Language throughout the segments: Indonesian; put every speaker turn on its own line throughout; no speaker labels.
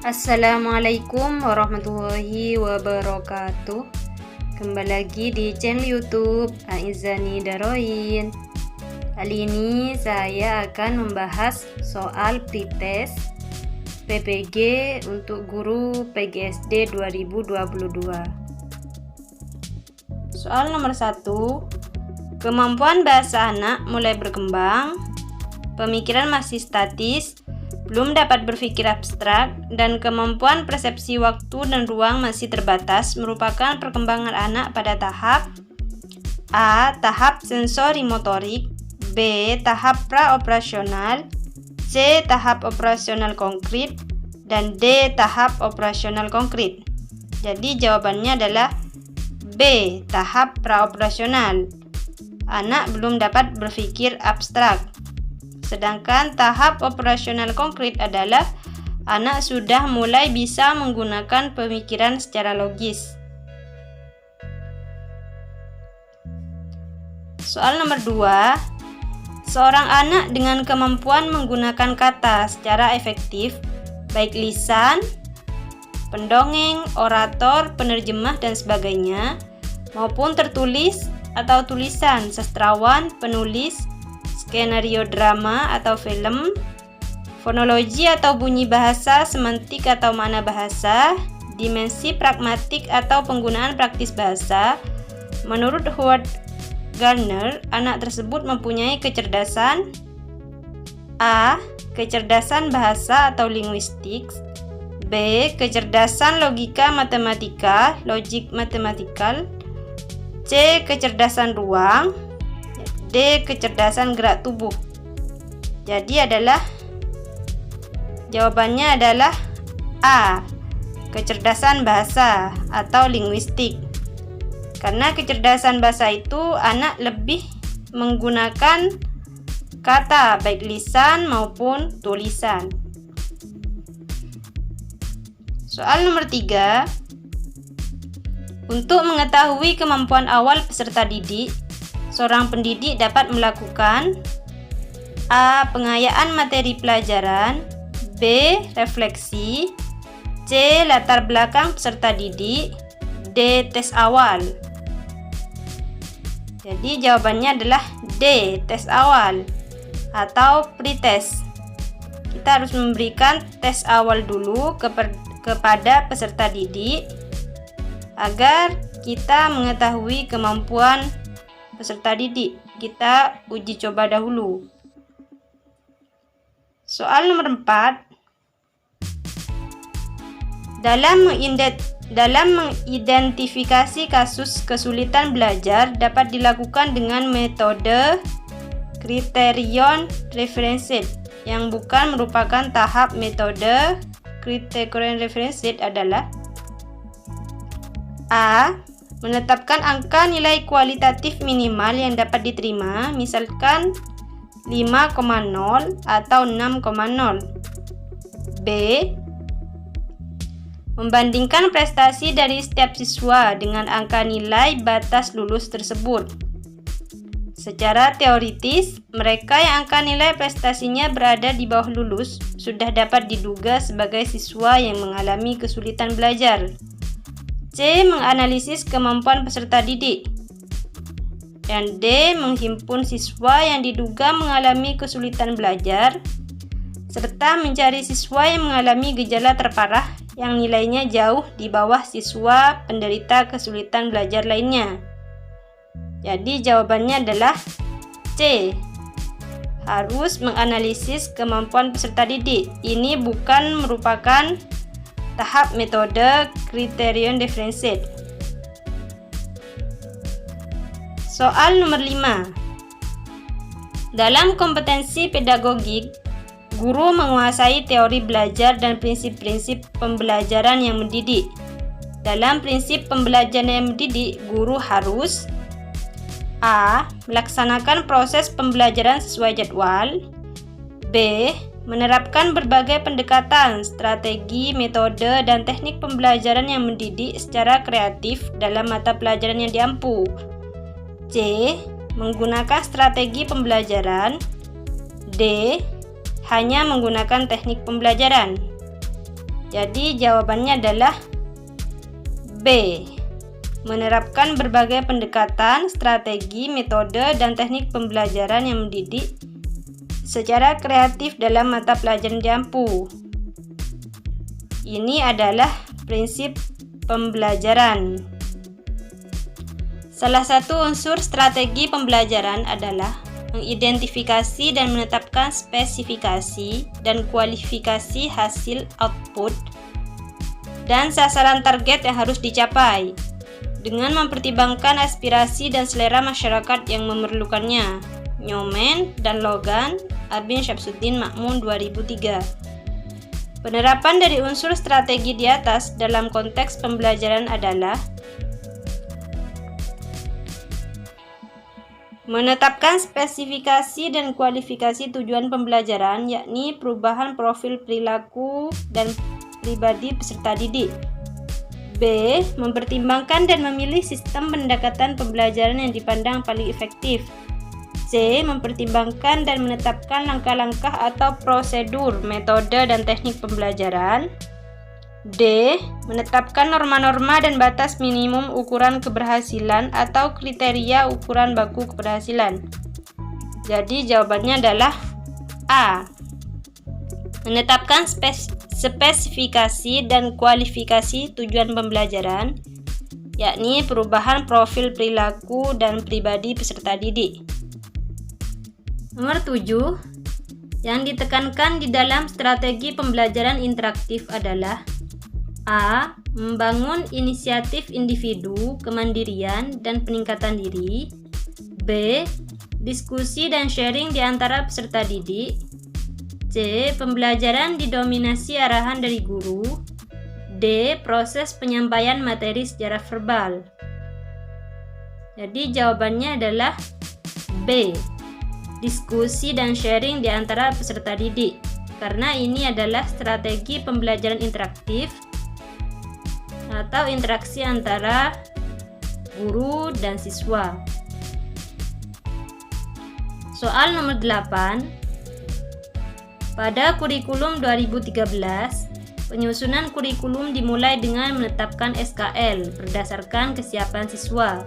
Assalamualaikum warahmatullahi wabarakatuh. Kembali lagi di channel YouTube Aizani Daroin. Kali ini saya akan membahas soal pretest PPG untuk guru PGSD 2022. Soal nomor 1. Kemampuan bahasa anak mulai berkembang, pemikiran masih statis, belum dapat berpikir abstrak, dan kemampuan persepsi waktu dan ruang masih terbatas merupakan perkembangan anak pada tahap A. Tahap sensori motorik, B. Tahap praoperasional, C. Tahap operasional konkret, dan D. Tahap operasional konkret. Jadi jawabannya adalah B. Tahap praoperasional. Anak belum dapat berpikir abstrak. Sedangkan tahap operasional konkret adalah anak sudah mulai bisa menggunakan pemikiran secara logis. Soal nomor 2. Seorang anak dengan kemampuan menggunakan kata secara efektif, baik lisan, pendongeng, orator, penerjemah, dan sebagainya, maupun tertulis atau tulisan, sastrawan, penulis, skenario drama atau film, fonologi atau bunyi bahasa, semantik atau makna bahasa, dimensi pragmatik atau penggunaan praktis bahasa. Menurut Howard Gardner, anak tersebut mempunyai kecerdasan A. Kecerdasan bahasa atau linguistik, B. Kecerdasan logika matematika, logic mathematical, C. Kecerdasan ruang, D. Kecerdasan gerak tubuh. Jadi jawabannya adalah A. Kecerdasan bahasa atau linguistik. Karena kecerdasan bahasa itu anak lebih menggunakan kata baik lisan maupun tulisan. Soal nomor 3. Untuk mengetahui kemampuan awal peserta didik, seorang pendidik dapat melakukan A. Pengayaan materi pelajaran, B. Refleksi, C. Latar belakang peserta didik, D. Tes awal. Jadi jawabannya adalah D. Tes awal atau pretest. Kita harus memberikan tes awal dulu kepada peserta didik agar kita mengetahui kemampuan peserta didik. Kita uji coba dahulu. Soal nomor 4. Dalam mengidentifikasi kasus kesulitan belajar dapat dilakukan dengan metode criterion referenced yang bukan merupakan tahap. Metode criterion referenced adalah A. Menetapkan angka nilai kualitatif minimal yang dapat diterima, misalkan 5,0 atau 6,0. B. Membandingkan prestasi dari setiap siswa dengan angka nilai batas lulus tersebut. Secara teoritis, mereka yang angka nilai prestasinya berada di bawah lulus sudah dapat diduga sebagai siswa yang mengalami kesulitan belajar. C. Menganalisis kemampuan peserta didik. Dan D. Menghimpun siswa yang diduga mengalami kesulitan belajar serta mencari siswa yang mengalami gejala terparah yang nilainya jauh di bawah siswa penderita kesulitan belajar lainnya. Jadi jawabannya adalah C. Harus menganalisis kemampuan peserta didik. Ini bukan merupakan tahap metode criterion referenced. Soal nomor 5. Dalam kompetensi pedagogik, guru menguasai teori belajar dan prinsip-prinsip pembelajaran yang mendidik. Dalam prinsip pembelajaran yang mendidik, guru harus A. Melaksanakan proses pembelajaran sesuai jadwal, B. Menerapkan berbagai pendekatan, strategi, metode, dan teknik pembelajaran yang mendidik secara kreatif dalam mata pelajaran yang diampu, C. Menggunakan strategi pembelajaran, D. Hanya menggunakan teknik pembelajaran. Jadi jawabannya adalah B. Menerapkan berbagai pendekatan, strategi, metode, dan teknik pembelajaran yang mendidik secara kreatif dalam mata pelajaran jampu. Ini adalah prinsip pembelajaran. Salah satu unsur strategi pembelajaran adalah mengidentifikasi dan menetapkan spesifikasi dan kualifikasi hasil output dan sasaran target yang harus dicapai dengan mempertimbangkan aspirasi dan selera masyarakat yang memerlukannya. Nyoman dan Logan, Arbin Syamsuddin Ma'mun 2003. Penerapan dari unsur strategi di atas dalam konteks pembelajaran adalah menetapkan spesifikasi dan kualifikasi tujuan pembelajaran, yakni perubahan profil perilaku dan pribadi peserta didik. B. Mempertimbangkan dan memilih sistem pendekatan pembelajaran yang dipandang paling efektif. C. Mempertimbangkan dan menetapkan langkah-langkah atau prosedur, metode, dan teknik pembelajaran. D. Menetapkan norma-norma dan batas minimum ukuran keberhasilan atau kriteria ukuran baku keberhasilan. Jadi jawabannya adalah A. Menetapkan spesifikasi dan kualifikasi tujuan pembelajaran, yakni perubahan profil perilaku dan pribadi peserta didik. Nomor 7, yang ditekankan di dalam strategi pembelajaran interaktif adalah A. Membangun inisiatif individu, kemandirian, dan peningkatan diri. B. Diskusi dan sharing di antara peserta didik. C. Pembelajaran didominasi arahan dari guru. D. Proses penyampaian materi secara verbal. Jadi jawabannya adalah B. Diskusi dan sharing di antara peserta didik, karena ini adalah strategi pembelajaran interaktif atau interaksi antara guru dan siswa. Soal nomor 8. Pada kurikulum 2013, penyusunan kurikulum dimulai dengan menetapkan SKL berdasarkan kesiapan siswa,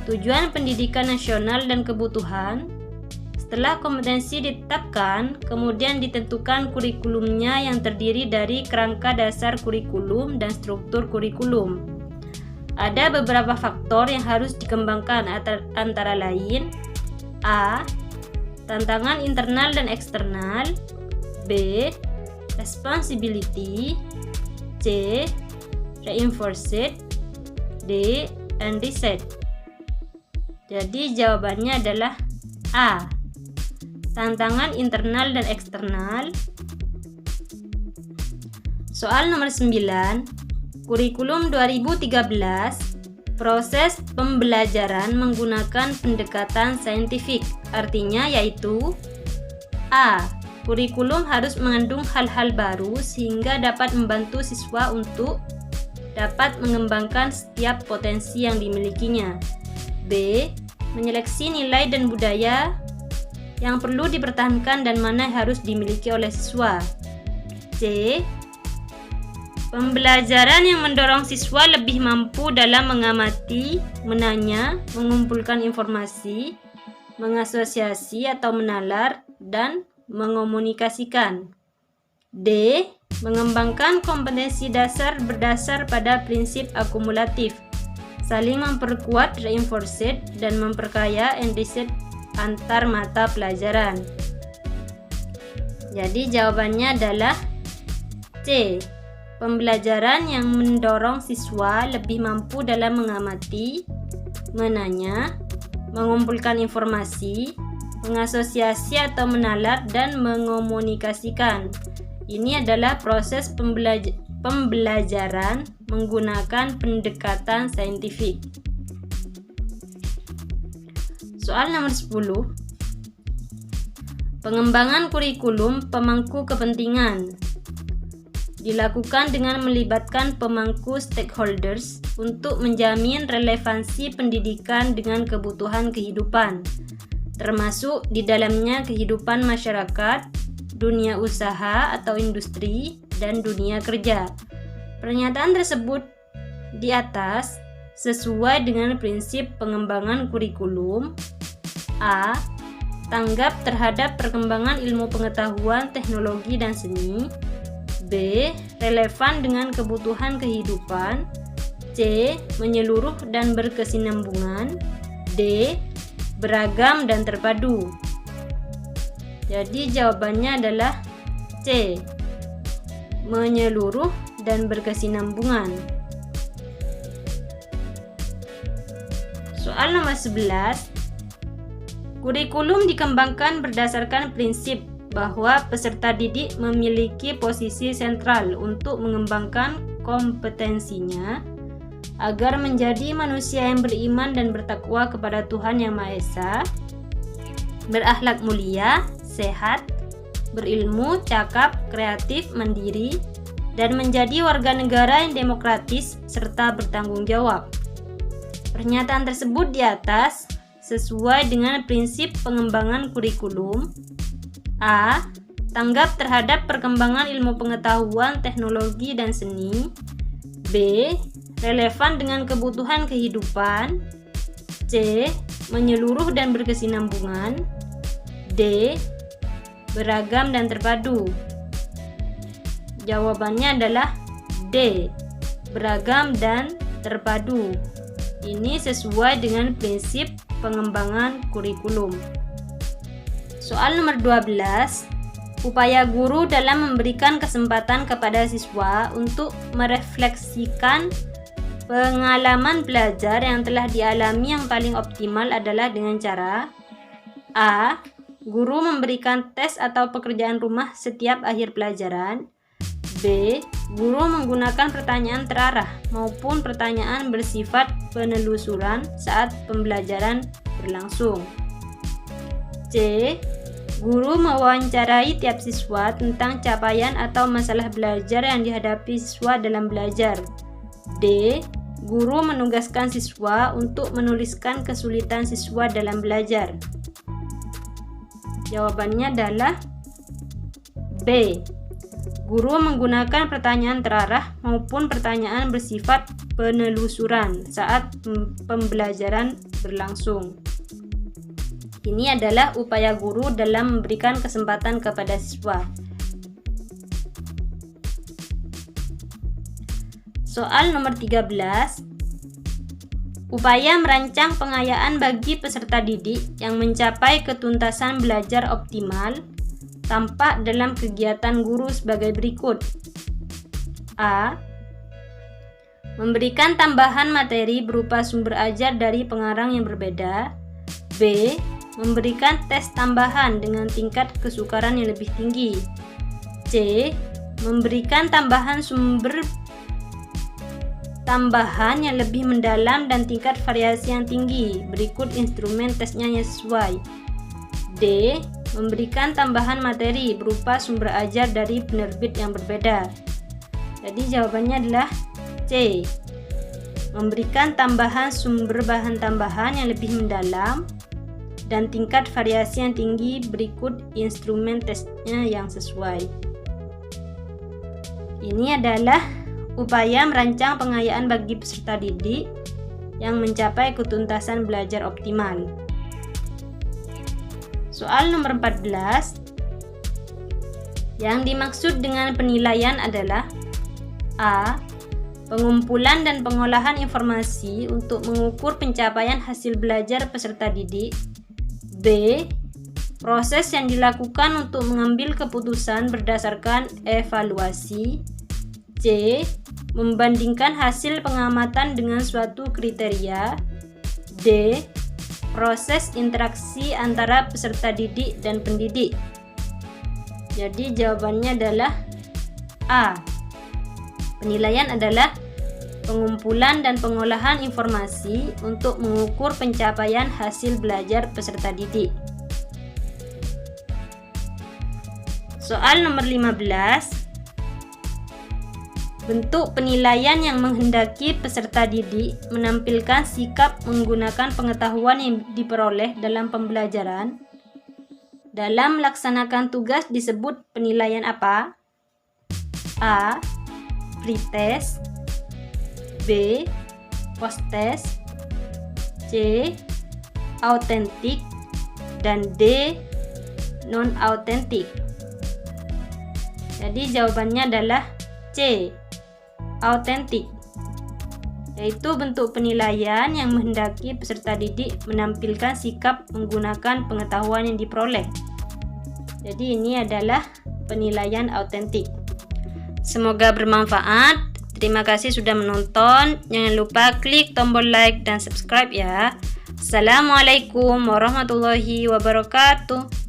tujuan pendidikan nasional dan kebutuhan. Setelah kompetensi ditetapkan, kemudian ditentukan kurikulumnya yang terdiri dari kerangka dasar kurikulum dan struktur kurikulum. Ada beberapa faktor yang harus dikembangkan antara lain A. Tantangan internal dan eksternal. B. Responsibility. C. Reinforced. D. Unreset. Jadi jawabannya adalah A. Tantangan internal dan eksternal. Soal nomor 9. Kurikulum 2013. Proses pembelajaran menggunakan pendekatan saintifik. Artinya yaitu A. Kurikulum harus mengandung hal-hal baru sehingga dapat membantu siswa untuk dapat mengembangkan setiap potensi yang dimilikinya. B. Menyeleksi nilai dan budaya yang perlu dipertahankan dan mana harus dimiliki oleh siswa. C. Pembelajaran yang mendorong siswa lebih mampu dalam mengamati, menanya, mengumpulkan informasi, mengasosiasi atau menalar, dan mengomunikasikan. D. Mengembangkan kompetensi dasar berdasar pada prinsip akumulatif, saling memperkuat reinforced, dan memperkaya enriched antar mata pelajaran. Jadi jawabannya adalah C. Pembelajaran yang mendorong siswa lebih mampu dalam mengamati, menanya, mengumpulkan informasi, mengasosiasi atau menalar, dan mengomunikasikan. Ini adalah proses pembelajaran menggunakan pendekatan saintifik. Soal nomor 10. Pengembangan kurikulum pemangku kepentingan dilakukan dengan melibatkan pemangku stakeholders untuk menjamin relevansi pendidikan dengan kebutuhan kehidupan, termasuk di dalamnya kehidupan masyarakat, dunia usaha atau industri, dan dunia kerja. Pernyataan tersebut di atas sesuai dengan prinsip pengembangan kurikulum. A. Tanggap terhadap perkembangan ilmu pengetahuan, teknologi, dan seni. B. Relevan dengan kebutuhan kehidupan. C. Menyeluruh dan berkesinambungan. D. Beragam dan terpadu. Jadi jawabannya adalah C. Menyeluruh dan berkesinambungan. Soal nomor 11. Kurikulum dikembangkan berdasarkan prinsip bahwa peserta didik memiliki posisi sentral untuk mengembangkan kompetensinya agar menjadi manusia yang beriman dan bertakwa kepada Tuhan Yang Maha Esa, berakhlak mulia, sehat, berilmu, cakap, kreatif, mandiri, dan menjadi warga negara yang demokratis serta bertanggung jawab. Pernyataan tersebut di atas sesuai dengan prinsip pengembangan kurikulum. A. Tanggap terhadap perkembangan ilmu pengetahuan, teknologi, dan seni. B. Relevan dengan kebutuhan kehidupan. C. Menyeluruh dan berkesinambungan. D. Beragam dan terpadu. Jawabannya adalah D. Beragam dan terpadu. Ini sesuai dengan prinsip pengembangan kurikulum. Soal nomor 12. Upaya guru dalam memberikan kesempatan kepada siswa untuk merefleksikan pengalaman belajar yang telah dialami yang paling optimal adalah dengan cara A. Guru memberikan tes atau pekerjaan rumah setiap akhir pelajaran. B. Guru menggunakan pertanyaan terarah maupun pertanyaan bersifat penelusuran saat pembelajaran berlangsung. C. Guru mewawancarai tiap siswa tentang capaian atau masalah belajar yang dihadapi siswa dalam belajar. D. Guru menugaskan siswa untuk menuliskan kesulitan siswa dalam belajar. Jawabannya adalah B. Guru menggunakan pertanyaan terarah maupun pertanyaan bersifat penelusuran saat pembelajaran berlangsung. Ini adalah upaya guru dalam memberikan kesempatan kepada siswa. Soal nomor 13. Upaya merancang pengayaan bagi peserta didik yang mencapai ketuntasan belajar optimal tampak dalam kegiatan guru sebagai berikut. A. Memberikan tambahan materi berupa sumber ajar dari pengarang yang berbeda. B. Memberikan tes tambahan dengan tingkat kesukaran yang lebih tinggi. C. Memberikan tambahan sumber tambahan yang lebih mendalam dan tingkat variasi yang tinggi. Berikut instrumen tesnya yang sesuai. D. Memberikan tambahan materi berupa sumber ajar dari penerbit yang berbeda. Jadi jawabannya adalah C. Memberikan tambahan sumber bahan tambahan yang lebih mendalam dan tingkat variasi yang tinggi. Berikut instrumen tesnya yang sesuai. Ini adalah upaya merancang pengayaan bagi peserta didik yang mencapai ketuntasan belajar optimal. Soal nomor 14. Yang dimaksud dengan penilaian adalah A. Pengumpulan dan pengolahan informasi untuk mengukur pencapaian hasil belajar peserta didik. B. Proses yang dilakukan untuk mengambil keputusan berdasarkan evaluasi. C. Membandingkan hasil pengamatan dengan suatu kriteria. D. Proses interaksi antara peserta didik dan pendidik. Jadi jawabannya adalah A. Penilaian adalah pengumpulan dan pengolahan informasi untuk mengukur pencapaian hasil belajar peserta didik. Soal nomor 15. Bentuk penilaian yang menghendaki peserta didik menampilkan sikap menggunakan pengetahuan yang diperoleh dalam pembelajaran. Dalam melaksanakan tugas disebut penilaian apa? A. Pretest, B. Post-test, C. Authentic, dan D. Non-authentic. Jadi jawabannya adalah C. Authentic, yaitu bentuk penilaian yang menghendaki peserta didik menampilkan sikap menggunakan pengetahuan yang diperoleh. Jadi ini adalah penilaian autentik. Semoga bermanfaat. Terima kasih sudah menonton. Jangan lupa klik tombol like dan subscribe ya. Assalamualaikum warahmatullahi wabarakatuh.